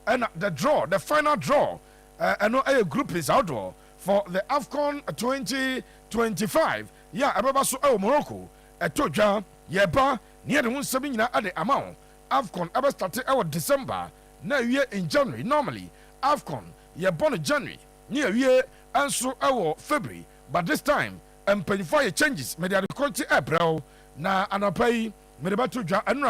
and the draw, the final draw, and a group is outdoor for the Afcon 2025. Yeah, Ababaso Morocco, a Toja, Yeba, near the 1 at the amount. Afcon ever started our December, now year in January. Normally, Afcon, you're born in January, near year, and so our February. But this time, and penify changes, made the quality April, na anapai, Medabatuja, and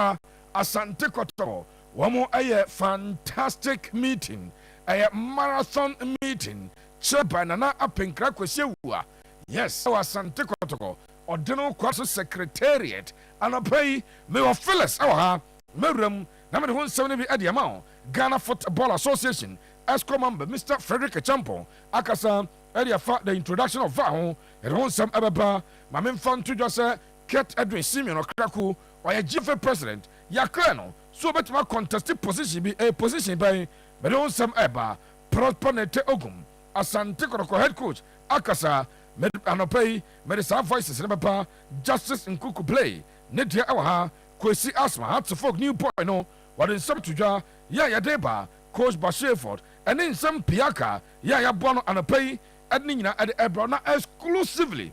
Asante Kotoko. One more a fantastic meeting, a marathon meeting, chaired by Nana Apinkra Kwesiwa. Yes, our Asante Kotoko, or Deno Kwaso Secretariat, anapai, me of Phyllis, our Merum, number 170 at the amount, Ghana Football Association, ESCO member, Mr. Frederick Champo, Akasa, area for the introduction of Vaho, and on some Ababa, Mamin Fan to just Ket Edwin Simeon or Kraku, or a GFA president, Yakrano, so better my contested position be a position by, but on some Eba, Prosperity Ogum, Asante Kotoko head coach, Akasa, Anope, Medicine Voices, Papa, Justice in Kuku Play, Nedia Awaha, Kwesi Asmah, had to folk new point, no, what in some tuja, Yaya Deba, Coach Basheford, and in some Piaka, Yaya Bono Anope, Adnina at Ebrona exclusively.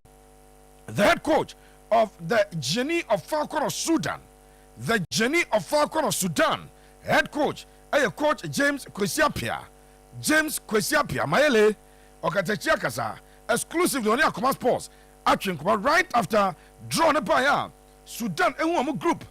The head coach of the Genie of Falcon of Sudan, the Genie of Falcon of Sudan, head coach, coach James Kwesiapia, Maele, Okatechiakasa, exclusively on Ogum'S Sports, actually, right after drawing a by Sudan and one group.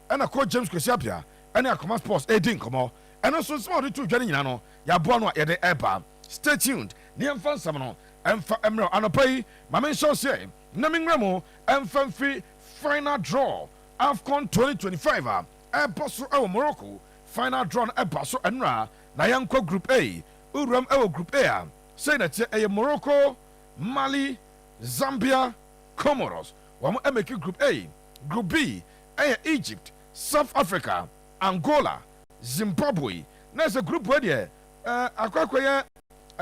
And a coach James Kwesiapia, and a Ogum'S Sports, and also small to Janino, Yabuano at the airport. Stay tuned. Niam fan Samano, and for Emerald Anopai, Mamen Shose, Naming Remo, and Fanfi final draw. Afcon 2025, Apostle Morocco, final draw Apostle Enra, Nayanko Group A, Uram Group A, say that a Morocco, Mali, Zambia, Comoros, one MQ Group A, Group B, Egypt, South Africa, Angola, Zimbabwe. There's a group where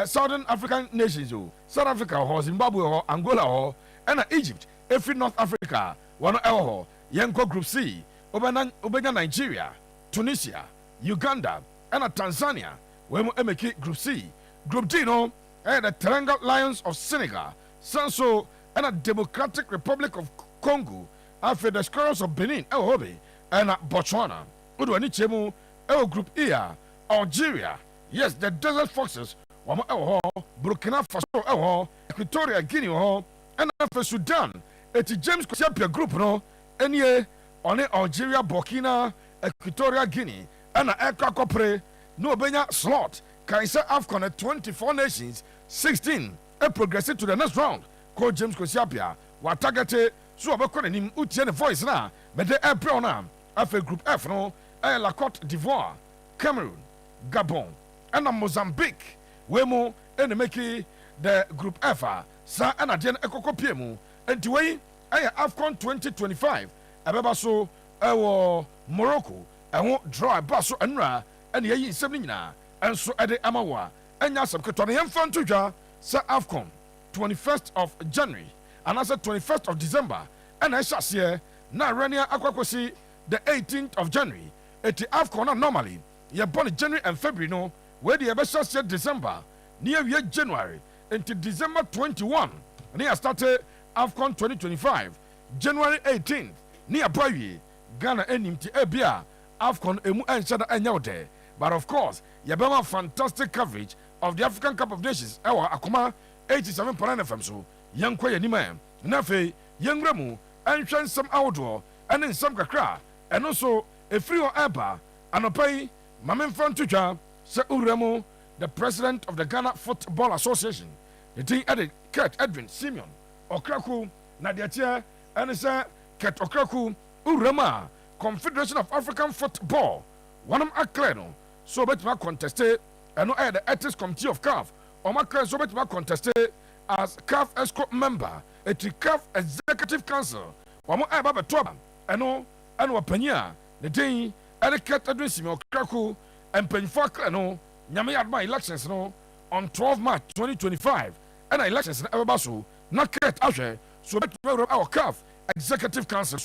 Southern African nations, South Africa or Zimbabwe or Angola or and Egypt, every North Africa, one Elho, Yanko Group C, Obega Nigeria, Tunisia, Uganda, and Tanzania, where MK Group C, Group D, no, and the Teranga Lions of Senegal, Sanso, and a Democratic Republic of Congo, after the Squirrels of Benin, Elhobe, and Botswana, Udwani Chemu, El Group E, Algeria, yes, the Desert Foxes, Burkina Faso, Equatorial Guinea, and after Sudan, it's James Kwesiapia Group, no, and ye, on Algeria, Burkina, Equatorial Guinea, and Eka Kopre, no Benya slot, Kaisa Afcon at 24 nations, 16, and progressing to the next round. Coach James Kwesiapia, what targeted, so I'm calling him Utian voice now, but the April now, after Group F, no, La Côte d'Ivoire, Cameroon, Gabon, and Mozambique, Wemo, and make the Group F, Sa and Adian Ekokopiemu, and to way, Afcon 2025, Ababaso, Morocco, I won't draw a basso and ra, and ye 17, and so at the Amawa, and Yasam Katonian Fantuja, Sa Afcon, 21st of January, and as 21st of December, and I shall see, na Rania Aquacosi, the 18th of January, at the Afcon normally, you're born in January and February, no, where the Abesha said December, near year January, until December 21, near started Afcon 2025, January 18th, near Boye, Ghana and Nimti Ebia, Afcon Emu and Shada and but of course, Yabama fantastic coverage of the African Cup of Nations, our Akuma 87 FM, so young Kwaya Nima, Nafe, young Remu, and Shan some outdoor, and in some Kakra, and also a free or Eba, and a pay, Mamen Fantuja, Sir Uremo, the president of the Ghana Football Association, the team added Ket Edwin Simeon, Okraku, Nadiatia, and Sir Ket Okraku, Urema, Confederation of African Football, one of Akleno, so bet my contested, and no the Ethics Committee of CAF, or my so bet my contested as CAF ESCO member, a CAF Executive Council, one more Ababa Toba, and no, and Wapania, the day, and the Ket Edwin Simeon Okraku, and Penfa Kleno, Nyame had my elections no, on 12 March 2025, and elections in Ababaso, not Ket Ashe, so bet our CAF Executive Council,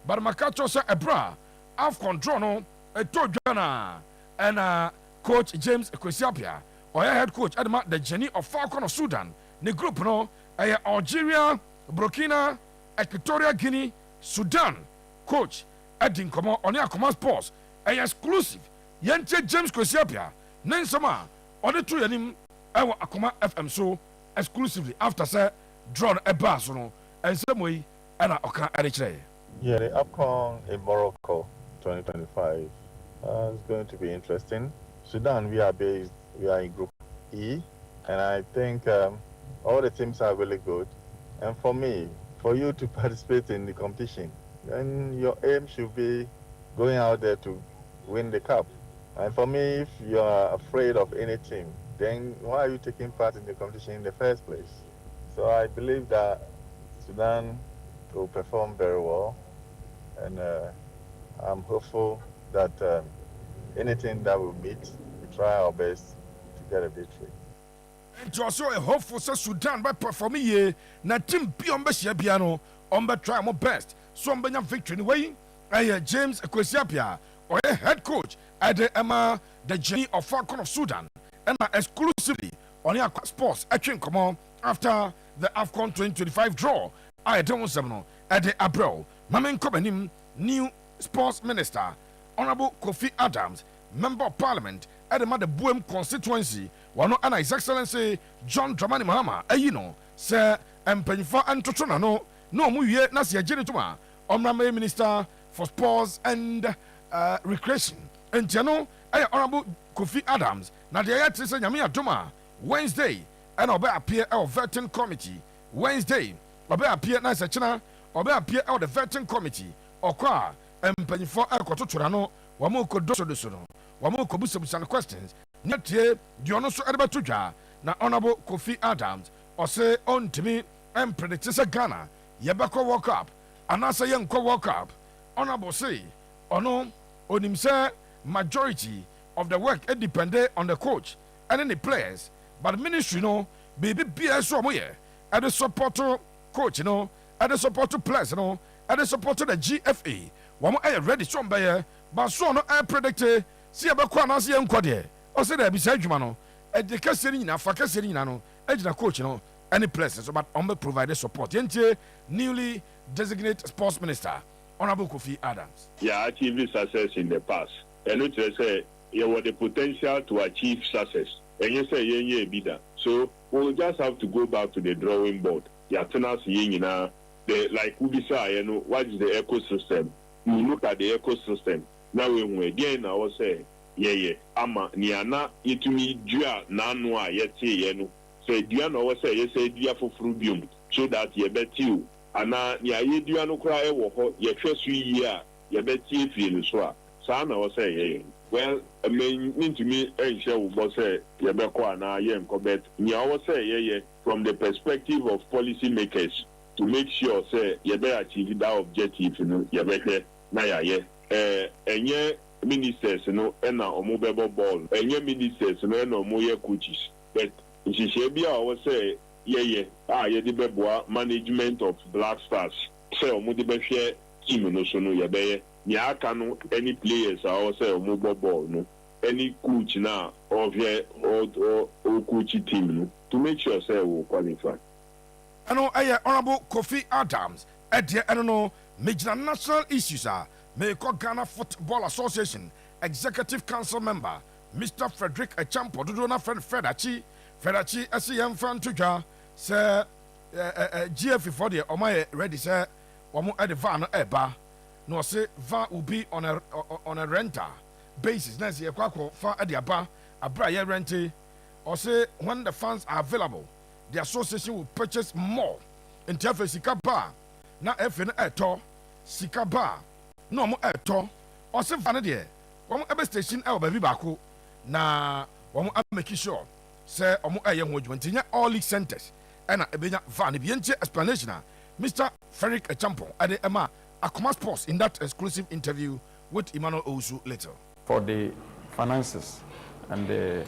but Makacho sa Ebra, Afcon Drono, a Tojana, and coach James Kwesiapia, or head coach Adama, the journey of Falcon of Sudan. The group no, Algeria, Burkina, Equatorial Guinea, Sudan. Coach Edin Komo on Ogum'S Sports, exclusive. Yente James Kwesiapia, Nensama, on the 2 yanim, our Akoma FM so exclusively after say drawn a bus no, and some way and Oka Erichre. Yeah, the Afcon in Morocco 2025 is going to be interesting. Sudan, we are in Group E, and I think all the teams are really good. And for me, for you to participate in the competition, then your aim should be going out there to win the cup. And for me, if you are afraid of any team, then why are you taking part in the competition in the first place? So I believe that Sudan will perform very well, and I'm hopeful that anything that we meet, we try our best to get a victory. And also a hopeful Sudan by performing here, na team beyond Beshiabiano, on the try my best. So I'm being victory anyway. James Kwesiapia, or a head coach at the journey of Falcon of Sudan, and exclusively on your sports action come on after the Afcon 2025 draw. I don't know at the April. Mamen Kobenim, new sports minister, Honorable Kofi Adams, member of parliament at the Mother Boom constituency, one of His Excellency John Dramani Mahama, Sir, and Penfa and Totonano, no Muye Nasia Genituma, Honorable Minister for Sports and Recreation. And Jano, Honorable Kofi Adams, Nadia Yamia Duma, Wednesday, and Obe appear our veteran committee. Wednesday, Obe appear Nasa China, Obe appear out the veteran committee, or Kwa, and Penfa Kotorano, Wamoko Dosodosono, Wamoko Busabusan questions. Not here, Dionoso Edabatuja, na Honorable Kofi Adams, or say on to me, and predicts Ghana, Yabako walk up, and answer young co walk up. Honorable say, or no, on him say, majority of the work it depended on the coach and any players, but the ministry no, baby BS Romoye, and the support to coach, and the support to players, and the support to the GFA. One more ready some by but so no I predicted, see about Kwana, see Unquadie. Or say there beside you, mano, at the Casserina, for Casserina, Edna coach, any places, but Ombe provided support. Yente, newly designated sports minister, Honorable Kofi Adams. Yeah, achieved success in the past. And it say you have the potential to achieve success. And you say you be that. So we'll just have to go back to the drawing board. Yeah, turn us like Ubisa, what is the ecosystem? You look at the ecosystem. Now we again I will say ama niana itumi dua nanwa yete no say dua no say yes say dua foforo biom so that ye betiu ana nia ye dua no kra e wo ho ye hwesu yi a ye betie fie no so a sa na wo say well ntumi enhye wo bo say ye beko ana ye nkobet nia wo say from the perspective of policy makers to make sure say ye be achieve that objective no ye be na ya enye ministers no na omobebo ball enye ministers no na omoye coaches but nhihye bia o say ye de beboa management of Black Stars say omode behwe team no so no ye be ni aka no any players o say omobo ball no any coach na of ye or coach team no to make sure say we qualify. Honorable Kofi Adams I don't know major national issues are Ghana Football Association Executive Council member Mr. Frederick Echampo Dudona Fredachi SEM fan to say GF for the Omae ready say Wamu at the van eba no say van will be on a renter basis next year kwako fa at the aba abra rente or say when the funds are available the association will purchase more in terms of Sikaba na FN eto Sikaba no mo eto o se fa ne de wo ebe station e obabi bako na wo mo make sure say o mo eye ho adwuma all league centers and ebenya van bi enche explanation Mr. Frederick Echampo ade ema Ogum'S Sports in that exclusive interview with Emmanuel Owusu later. For the finances and the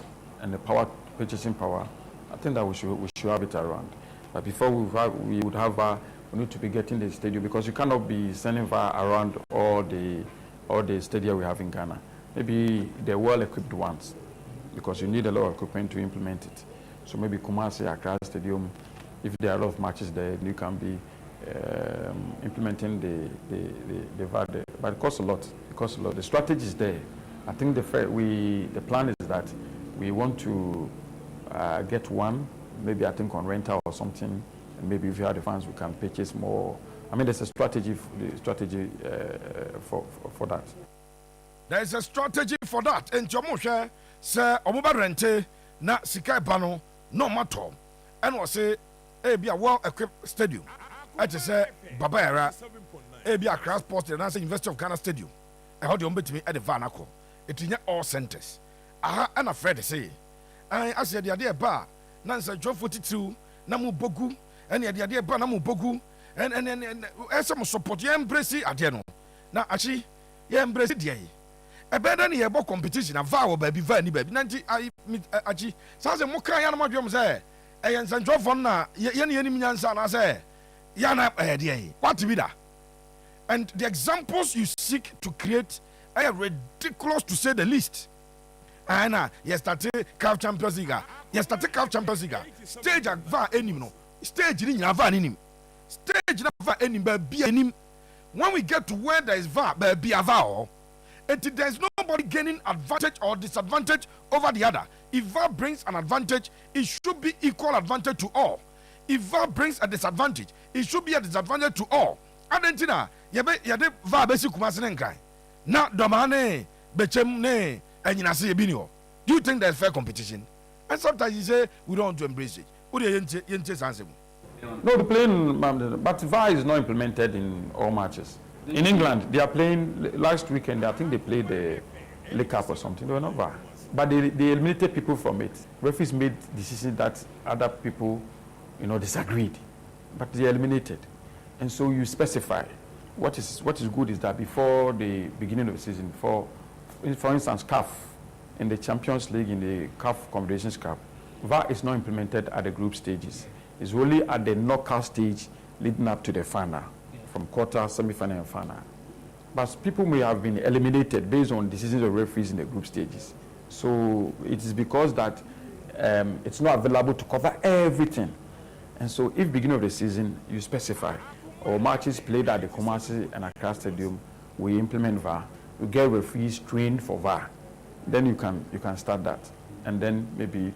power purchasing power, I think that we should have it around. But before we need to be getting the stadium because you cannot be sending VAR around all the stadium we have in Ghana. maybe the well-equipped ones, because you need a lot of equipment to implement it. So maybe Kumasi, Accra Stadium, if there are a lot of matches there, you can be implementing the VAR there. But it costs a lot. It costs a lot. The strategy is there. I think the plan is that we want to get one, maybe I think on rental or something, and maybe if you have the funds, we can purchase more. I mean, there's a strategy for that. There is a strategy for that. And Jomoshe say omuba rente na sika bano no matter. And was say be a well-equipped stadium. I just say Baba Era be a Accra Sports and answer University of Ghana Stadium. I heard you bet me at the Vanako. It's in all centers. Aha, I'm afraid to say. I said the idea bar. Nansa John 42 Namu Bogu and the idea bar Namu Bogu and some support you embrace it at now actually you embrace it. A better than a competition, a vow baby, baby. Nanti, I achi. Says a moka yanama jom say. A yan San Jofona, Yan say. Yana idea. What to be that? And the examples you seek to create are ridiculous to say the least. Anna, yesterday, CAF Champions League. Yesterday, CAF Champions League. Stage a va enim. Stage in a van in Stage never enim, be enim. When we get to where there is va, be a vow. There is nobody gaining advantage or disadvantage over the other. If VAR brings an advantage, it should be equal advantage to all. If VAR brings a disadvantage, it should be a disadvantage to all. Adentina, yade VAR besi kumasine nkai. Na domane bechem ne enyinase ebinio. Do you think there's fair competition? And sometimes you say we don't want to embrace it. No, the playing, but VAR is not implemented in all matches. In England, they are playing last weekend. I think they played the League Cup or something. They were not VAR, but they eliminated people from it. Referees made decisions that other people, disagreed, but they eliminated. And so you specify what is good is that before the beginning of the season, for instance, CAF in the Champions League, in the CAF Confederations Cup, VAR is not implemented at the group stages. It's only at the knockout stage leading up to the final. From quarter, semi-final, and final. But people may have been eliminated based on decisions of referees in the group stages. So it is because that it's not available to cover everything. And so if beginning of the season, you specify, or matches played at the Kumasi and Accra Stadium, we implement VAR, you get referees trained for VAR. Then you can start that. And then maybe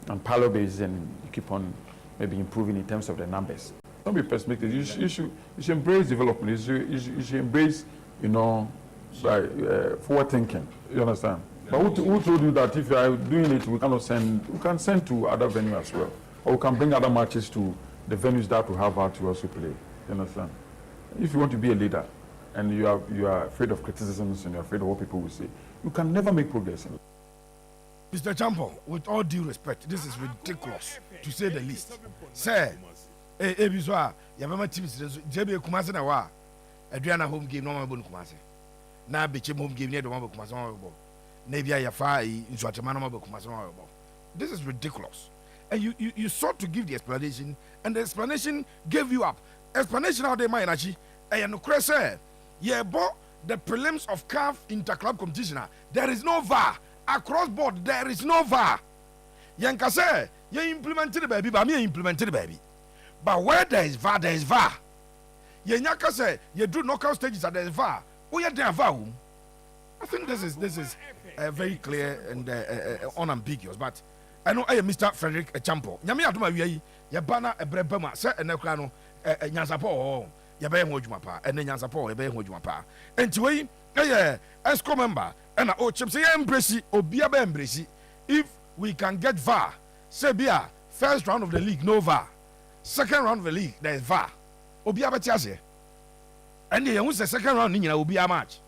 on parallel basis, and you keep on maybe improving in terms of the numbers. Don't be pessimistic. You should embrace development. You should embrace, forward thinking. You understand? But who told you that if you are doing it, we can send to other venues as well, or we can bring other matches to the venues that we have to also play. You understand? If you want to be a leader, and you are afraid of criticisms and you're afraid of what people will say, you can never make progress. Mr. Champo, with all due respect, this is ridiculous to say the least. Sir. Ebizwa yabama teams jebe Kumasi na wa Adriana home game no mabon Kumasi na bechem home game ne do mabon Kumasi no mabon na bia ya fa nsuatema no mabon Kumasi no mabon. This is ridiculous, and you sought to give the explanation, and the explanation gave you up. Explanation how they mind achi e no kure say ye bo the prelims of CAF interclub competition. There is no VAR across board. There is no VAR. Yanka say ye implemented the baby, but me implemented the baby. But where there is VAR, there is VAR. Yenyaka say you do knockout stages and there is VAR. Oh yeah, there is VAR. I think this is very clear and unambiguous. But I know I am Mr. Frederick Champo. Nyame aduma wiyi ye bana ebrebama say enekra no nyansapo ye be ho adwuma pa ene nyansapo ye be ho adwuma pa. Enti we ESCO member and o chim say embrace obia be embrace if we can get VAR. Say bia first round of the league no VAR. Second round of the league, there is VAR. Obi abetiase. And the second round will be a match.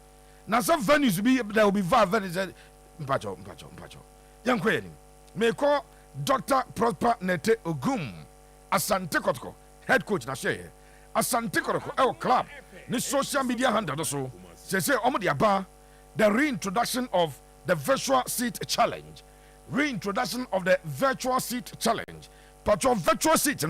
Now some venues there will be VAR. Venues mpacho. Young Queen, may call Dr. Prosper Nete Ogum'S Asante Kotoko, head coach na share. Asante Kotoko, our club, the social media handle also. Say Omodiaba, the reintroduction of the virtual seat challenge. Reintroduction of the virtual seat challenge. But your virtual seat,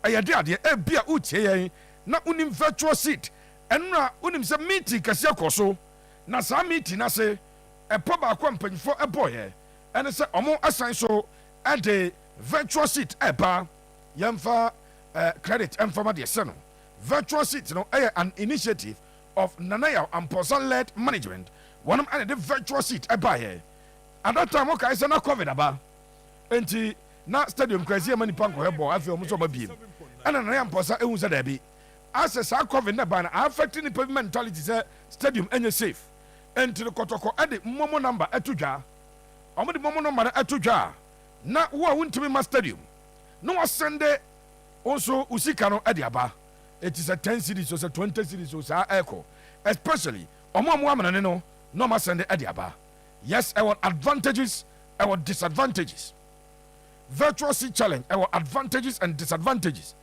ayade bia utie na unim virtual seat enra unim se meeting kase akoso na sa meeting na se ɛpɔ baako mpanyinfoɔ ɛbɔ yɛ ɛne sɛ ɔmo asan so ɛde virtual seat ɛba yɛmfa credit ɛmfama deɛ sɛ no virtual seat no ɛyɛ an initiative of Nanayaw Amposa led management wɔnom ɛne de virtual seat ɛba yɛ at that time ɔkae sɛ na covid aba enti na stadium kwasi ɛma nipa nkɔhɛ bɔ afei ɔmo nso ɔba biem ɛna Nanayaw Amposa ehu sɛ daabi asɛ saa covid na ba na affect nipa bi mentality sɛ stadium ɛnyɛ safe enti no Kotoko ɛde momo number ɛto dwa ɔmo de momo number ɛto dwa na wo a wontumi ma stadium na wasɛnde also usika no ɛde aba it is a 10 series or 20 series or saa ɛkɔ especially ɔmo a mo amana no na ɔmo asɛnde ɛde aba yes ɛwɔ advantages ɛwɔ disadvantages virtual seat challenge ɛwɔ advantages and disadvantages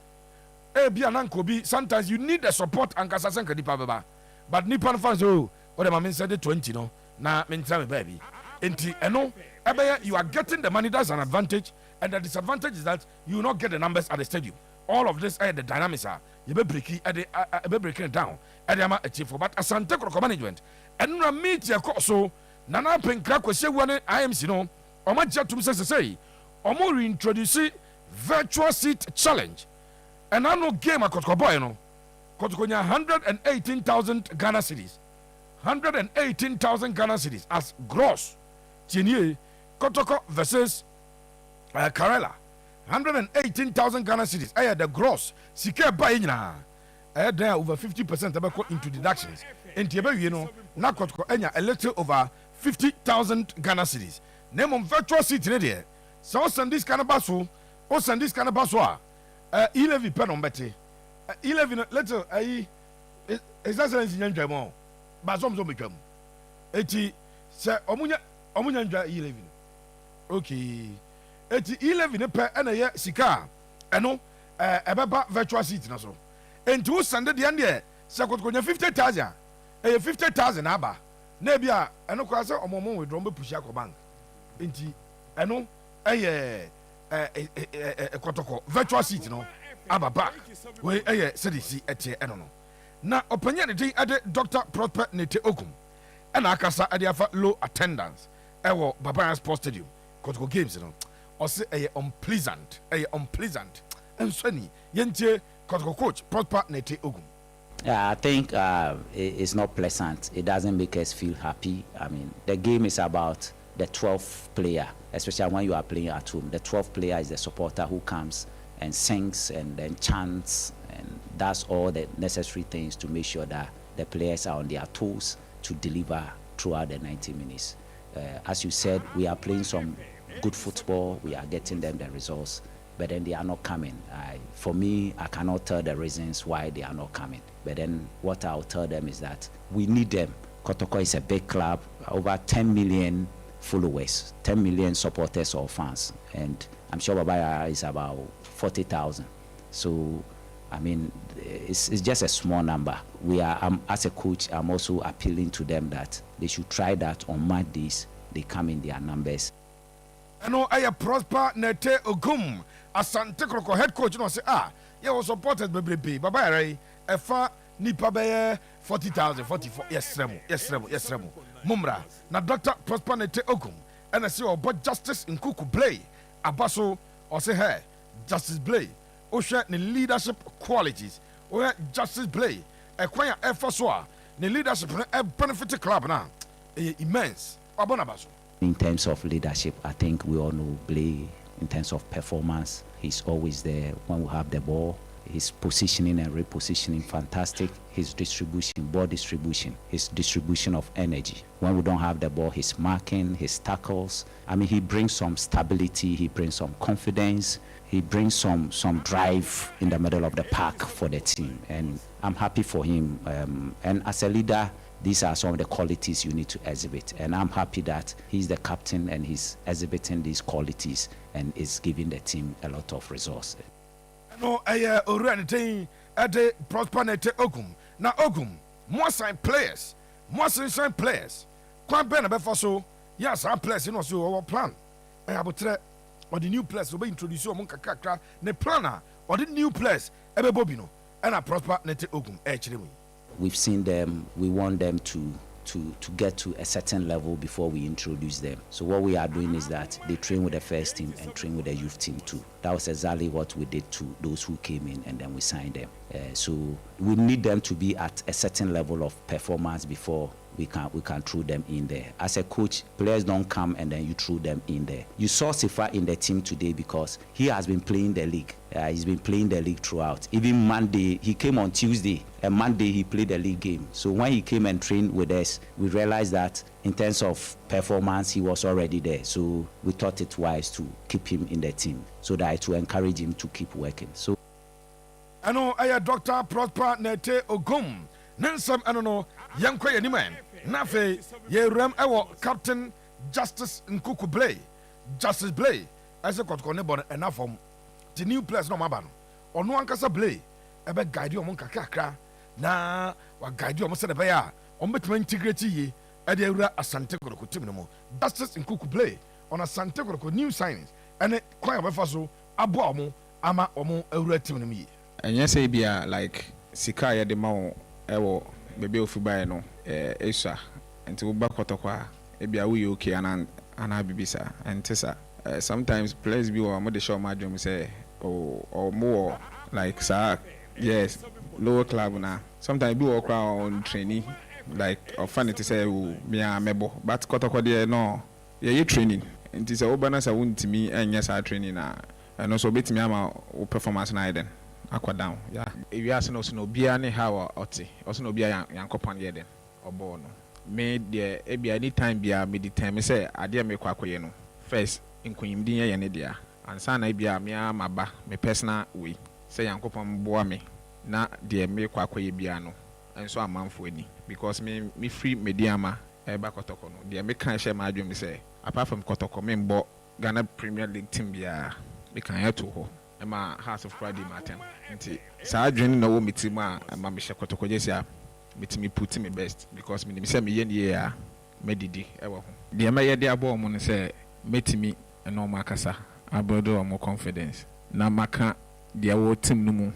ebi ananko sometimes you need the support and kasasa nka nipa beba but nipa no fan so o de ma me send 20 no na me ntra me baby enti eno ebe you are getting the money, that's an advantage, and the disadvantage is that you will not get the numbers at the stadium. All of this the dynamics are you be breaking it down at the chief but Asante Kotoko management and na meet your so nana penkra kwese one IMC no oma jatum say omo reintroduce virtual seat challenge and I no game a Kotoko boy no Kotoko nya 118,000 Ghana cedis 118,000 Ghana cedis as gross tienie Kotoko versus Karela 118,000 Ghana cedis the gross sika buy nyina there over 50% about into deductions enti ebe wie no na Kotoko enya a little over 50,000 Ghana cedis name virtual seat ne there so send this kind of baso o send this kind of baso 11 pen on bete 11 little is that sense in jamo bazom zo betwam eti se omunya ndwa 11 okay eti 11 pe na ye sika eno ebeba virtual seat na so enti wo send de ande se Kotoko 50,000 50,000 aba na bia eno kwa se omomo withdraw be push akọ bank enti eno Kotoko virtual seat no aba back we CDC ete eno no na opanya ne din ade Dr. Prosper Nete Ogum ena akasa ade afa low attendance ewo Baba Sports Stadium Kotoko games no o se unpleasant enso ni yentie Kotoko coach Prosper Nete Ogum. Yeah, I think it's not pleasant. It doesn't make us feel happy. I mean, the game is about the 12th player, especially when you are playing at home. The 12th player is the supporter who comes and sings and then chants and does all the necessary things to make sure that the players are on their toes to deliver throughout the 90 minutes. As you said, we are playing some good football. We are getting them the results, but then they are not coming. For me, I cannot tell the reasons why they are not coming. But then what I'll tell them is that we need them. Kotoko is a big club, over 10 million followers, 10 million supporters or fans, and I'm sure Babaya is about 40,000. So, I mean, it's just a small number. As a coach, I'm also appealing to them that they should try that on Mondays. They come in their numbers. I know I Prosper Nete Ogum, Asante Kotoko head coach. No say you supporters baby. Babaya efa nipa beye 40,000, 44. Yes, Remo. Mumra na Dr. Prosper Nete Ogum and I say about Justice in Kuku Blay abaso or say hey Justice Blay o share the leadership qualities o Justice Blay acquire effort so the leadership benefit club now immense abonabaso. In terms of leadership, I think we all know Blay. In terms of performance, he's always there when we have the ball. His positioning and repositioning, fantastic. His distribution, ball distribution, his distribution of energy. When we don't have the ball, his marking, his tackles. I mean, he brings some stability, he brings some confidence, he brings some drive in the middle of the park for the team. And I'm happy for him. And as a leader, these are some of the qualities you need to exhibit. And I'm happy that he's the captain and he's exhibiting these qualities and is giving the team a lot of results. No, already at the Prosper Nete Ogum. Now, Ogum, more sign players. Quite better before so, yes, our players, so our plan. I have a or the new players will be introduced among Kakaka, the planner, or the new players, Ebe Bobino, and a Prosper Nete Ogum, actually. We've seen them, we want them to to get to a certain level before we introduce them. So what we are doing is that they train with the first team and train with the youth team too. That was exactly what we did to those who came in, and then we signed them. So we need them to be at a certain level of performance before we can throw them in there. As a coach, players don't come and then you throw them in there. You saw Sifa in the team today because he has been playing the league. He's been playing the league throughout. Even Monday, he came on Tuesday, and Monday he played the league game. So when he came and trained with us, we realized that in terms of performance, he was already there. So we thought it wise to keep him in the team so that to encourage him to keep working. So I know I am Dr. Prosper Nete Ogum. Nensam I don't know young quay any man. Nafe ye ram ewo Captain Justice Nkuku Blay. Justice Blay. As a Kotoko nebon enough from the new players no mabano. Or no ankasa Blay. Ebe guide you among kakra. Na wa guide you among se beya. Ombetuma integrate ye. Ede ura Asante Kotoko team no mo. Justice Nkuku Blay on Asante Kotoko new signings. Ene kwa yabefa so abo omo ama omo ura team no mi. And say bia like sika ya de ma wo ewo bebe ofubae no esha enti wo ba Kotoko e bia wo okay ana bibisa enti sometimes players be wo mo de show my dream say or more like sir yes lower club na sometimes be wo kra on training like or funny to say me a mebo but Kotoko there no ye training enti say wo bana sa wuntimi enya sa training na no so betimi ama wo performance na iden akwa down yeah if you ask no bia ne how oti also no bia yankopon ye den obo no me de e bia anytime bia me determine say ade me kwa akoye no first nkunyimdin ye ne dia ansa na bia me amaba me personal way say yankopon boa me na de me kwa akoye bia no enso amanfo ani because me free mediama e ba Kotoko no de me kan share my adwum say apart from Kotoko me mbo Ghana Premier League team bia me kan yato ho Emma House of Friday Martin. So dream no meeting ma me share Kotoko jesia me put me best because me say me ye medidi ewo ho. De ma ye de abo mo no say metimi eno ma kasa abodo mo confidence na maka de wo team no mu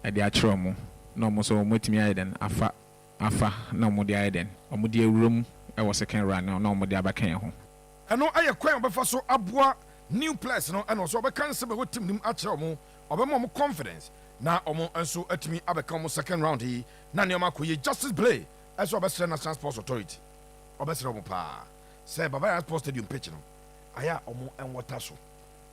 e de akere mo no mo so metimi ayeden afa na mo de ayeden mo de awuram ewo second round no mo de abakan ho. Eno aye kwan obefa so aboa new players no and also can say what team nim ache omo obema mo confidence na omo enso atimi abeka mo second round yi na ne ma koye Justice Blay as obesre National Sports Authority obesre mo pa say Baba Sports Stadium pitch no aya omo enwota so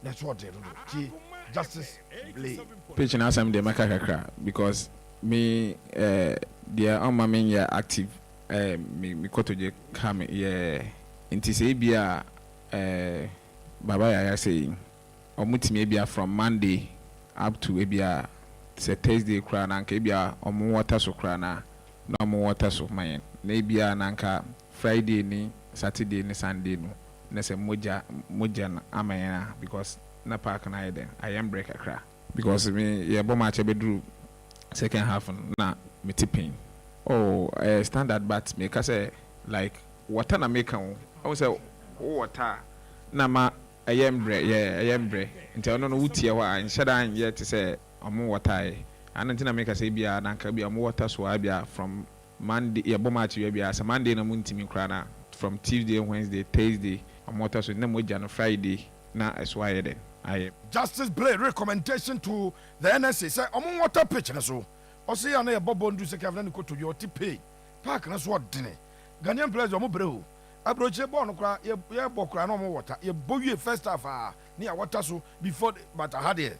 na so de no ki Justice Blay pitch na asem de maka kakra because me dia on ma men ya active me kotoje come yeah inti say bia Baba ya saying omutimi bia from Monday up to ebia say Thursday kra na nka bia omo water so kra na omo water so man na bia na nka Friday ni Saturday ni Sunday no na say moja na amana because na park na iden I am break akra because me ye bo match bedru second half na me tipping standard but me ka say like water na make am I say water na ma ayembre nti ono no wutie ho a nhyeda anye te say omo water ananti na make say bia na nka bia omo water so bia from Monday ye bo match bia say Monday na muntimi kra na from Tuesday Wednesday Thursday omo water so na moja no Friday na eswaye den aye Justice Blay recommendation to the NSA say omo water pitch na so o say ya na ye bobo ndu se kavna ni koto yo ti pay park na so odene Ghanaian players omo brew abroche ball no kra ye bokra no mo water ye bowie first half ni water so before but I had here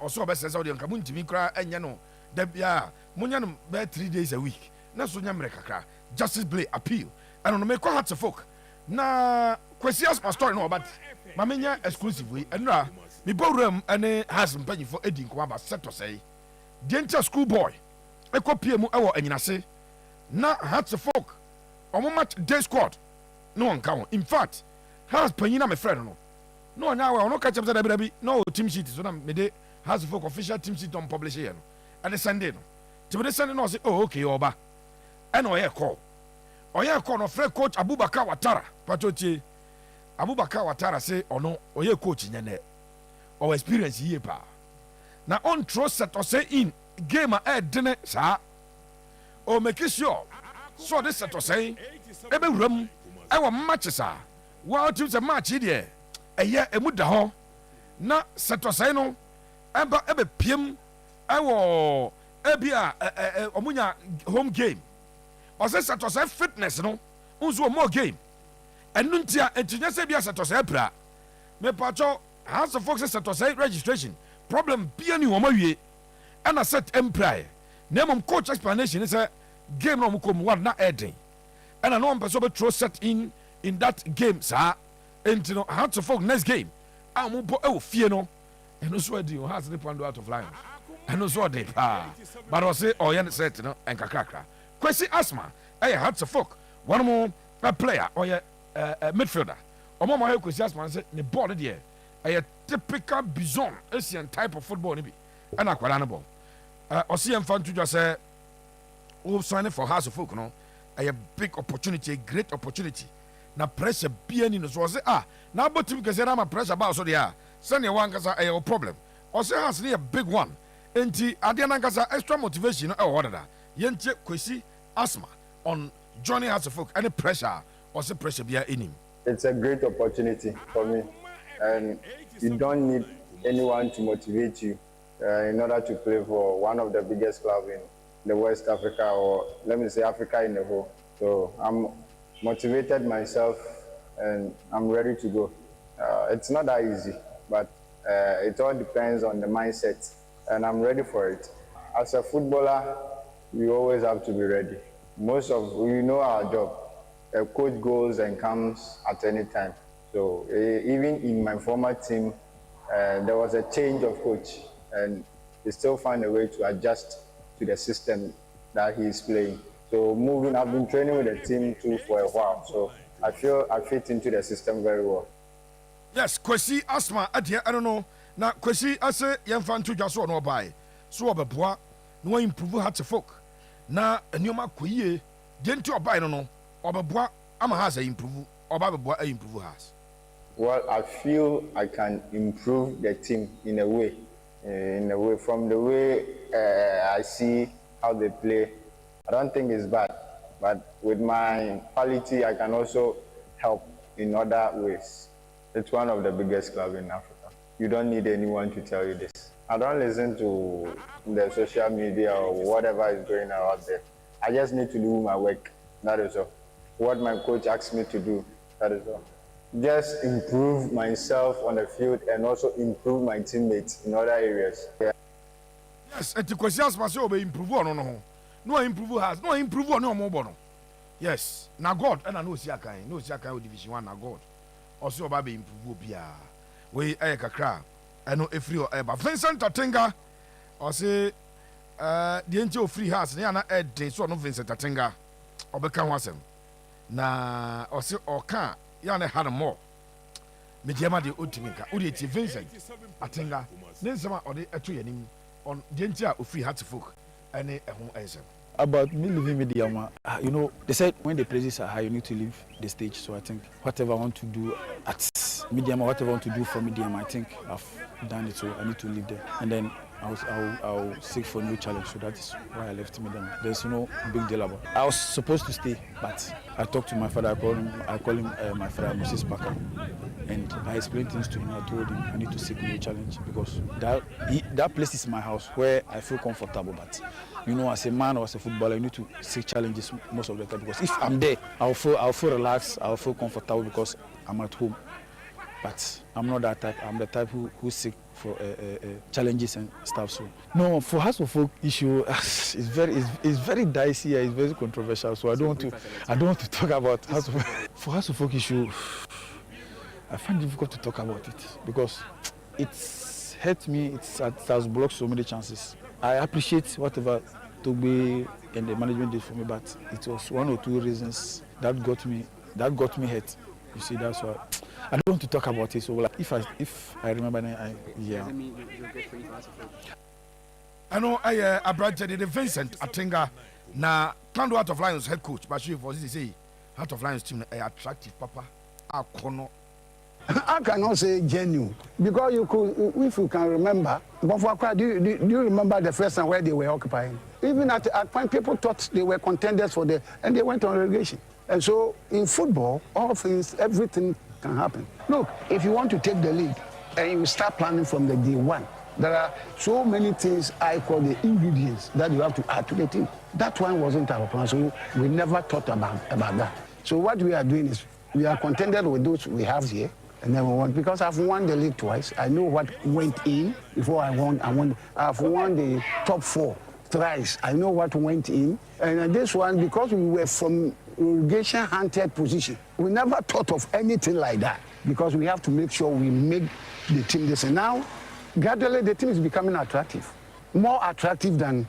also obese say nka muntimi kra enye no da bia munya no be 3 days a week na so nya mreka kra Justice Blay appeal and no make heart to folk na kwesi Asmah story no but ma menya exclusive we enra me bowram ene has mpanyi for edi nko aba set to say the school boy ekopie mu ewo anyinase na heart to folk omo match day squad no one count. In fact, has Penina my friend no now no catch up that no team sheet so me de has folk official team sheet on publish here and the Sunday no to the Sunday no say oh okay oba and oya call no friend coach Abubakar Watara patotie Abubakar Watara say oh no oya coach nyane or experience here pa na on trust set or say in game a dinner sa o make sure so this set to say ebe wram e wo matches a wa team say match de eye emu da ho na set to say no ebe piem e wo ebi a omunya home game o say set to say fitness no unzo more game enu ntia entinya say bia set to say bra me pacho House of Folks set to say registration problem bia ni wo mawie and a set empire name coach explanation is a game no come one na eden and I know person be throw set in that game sir and you know House of Folks next game am bo e wo fie no and so adi o has the point out of line and so dey but I say oh yeah set no en kakrakra Kwesi Asmah House of Folks one more player or midfielder omo mo Kwesi Asmah say the ball there a typical bison Asian type of football ni bi and akwara no ball Osi Mfantu just say who signing for House of Folk no a big opportunity, a great opportunity. Na pressure be any no so say na but team kese na ma pressure ba so there send one kasa a problem. Osi has a big one. Enti ade na kasa extra motivation no e wo dada. Yentie Kwesi Asmah on joining House of Folk any pressure or say pressure be any. It's a great opportunity for me and you don't need anyone to motivate you. In order to play for one of the biggest clubs in the West Africa, or let me say Africa in the whole. So I'm motivated myself and I'm ready to go. It's not that easy, but it all depends on the mindset and I'm ready for it. As a footballer, we always have to be ready. We know our job. A coach goes and comes at any time. So even in my former team, there was a change of coach. And he still find a way to adjust to the system that he is playing. So I've been training with the team too for a while. So I feel I fit into the system very well. Yes, Kwesi Asmah, I don't know. Now Kwesi ase Yemfantu just no buy. So obeboa no improve House of Folk. Na enioma koyie, denti obai no obeboa ama has improve, obabeboa improve has. Well, I feel I can improve the team in a way from the way I see how they play. I don't think it's bad, but with my quality, I can also help in other ways. It's one of the biggest clubs in Africa. You don't need anyone to tell you this. I don't listen to the social media or whatever is going on out there. I just need to do my work. That is all. What my coach asks me to do, that is all. Just improve myself on the field and also improve my teammates in other areas. Yeah. Yes, and the questions must be improve on no improve has no improve on no more. Yes, now God and I know Siakai Division 1 now God. Also baby improve bia. We kakra. I know if you but Vincent Tatenga or say the entire free house near na ed so no Vincent Tatenga obeka wasem. Na or say or can yana had more. Mediama de Otimika, Udi Vincent, Atenga, Nensama or the Atuyanim on Gentia of Free House of Folk and a home answer. About me leaving Mediama, you know, they said when the praises are high, you need to leave the stage. So I think whatever I want to do at Mediama, whatever I want to do for Mediama, I think I've done it. So I need to leave there. And then I'll seek for a new challenge. So that is why I left Mediama. There's no big deal about it. I was supposed to stay, but I talked to my father. I call him my father, Moses Parker. And I explained things to him. I told him I need to seek a new challenge because that place is my house where I feel comfortable. But you know, as a man or as a footballer, you need to seek challenges most of the time because if I'm there, I'll feel relaxed, I'll feel comfortable because I'm at home. But I'm not that type. I'm the type who seek for challenges and stuff. So no, for House of Folk issue, it's very dicey. It's very controversial. So I don't want to talk about House of for House of Folk issue. I find it difficult to talk about it because it's hurt me. It has blocked so many chances. I appreciate whatever Togbe and the management did for me, but it was one or two reasons that got me hurt. You see, that's why I don't want to talk about it. So like, if I remember, yeah. I know I branded the Vincent Atenga na Kando Heart of Lions head coach, but she was say Heart of Lions team attractive papa. I cannot say genuine because if you can remember, do you remember the first time where they were occupying? Even at point, people thought they were contenders and they went on relegation. And so in football, all things, everything can happen. Look, if you want to take the league and you start planning from the day one, there are so many things I call the ingredients that you have to add to the team. That one wasn't our plan, so we never thought about that. So what we are doing is we are contented with those we have here, and then we want, because I've won the league twice. I know what went in before I won. I've won the top 4 thrice. I know what went in. And this one, because we were from relegation hunted position, we never thought of anything like that, because we have to make sure we make the team this. And now, gradually, the team is becoming attractive, more attractive than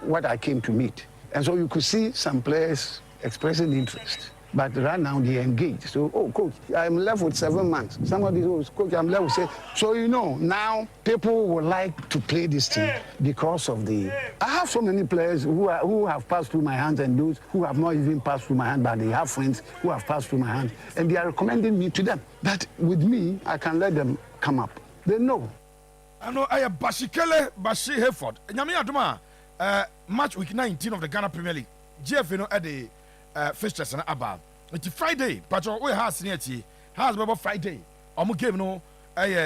what I came to meet. And so you could see some players expressing interest. But right now, they engaged. So, oh, coach, I'm left with 7 months. Somebody goes, coach, I'm left with 7. So, now people would like to play this team because of the... I have so many players who have passed through my hands, and those who have not even passed through my hand, but they have friends who have passed through my hands, and they are recommending me to them. That with me, I can let them come up. They know. I know I am Bashikele Bashi Hayford. Nyami Aduma, match week 19 of the Ghana Premier League. GF, at the fixtures and above. It's Friday, but we have near has about Friday. Omu game no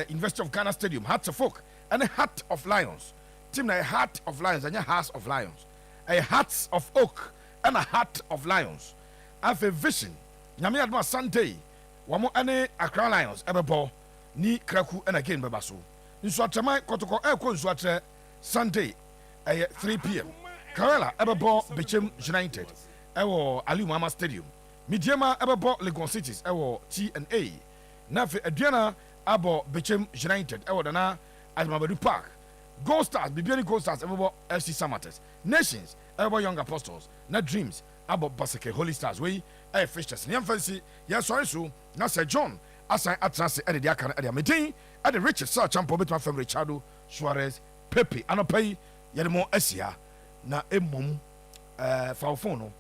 University of Ghana Stadium, Hearts of Oak, and a Heart of Lions. Team na a Heart of Lions and a Hearts of Lions. A Hearts of Oak and a Heart of Lions. Have a vision. Nyami Aduma Sunday. Wamo ane Accra Lions ebebo ni Kraku and again bebaso. Nsuatrama Kotoko nsuatre Sunday 3 p.m. Karela ebebo Bechem United. Ewo Ali Muhammad Stadium. Midiama ebebo Legon Cities ewo T&A. Nafe Adriana abo Bechem United ewo dana Admabadu Park. Gold Stars Bibiani Gold Stars ebebo FC Samates. Nations ebo Young Apostles. Na Dreams abo Baseke Holy Stars we fixtures. Nyam fancy ya sorry so na Sir John assign atranse e de aka na medin e de Richard Sir Champo betwa fam Richardo Suarez Pepe anopai ye de mo asia na emom fa phone no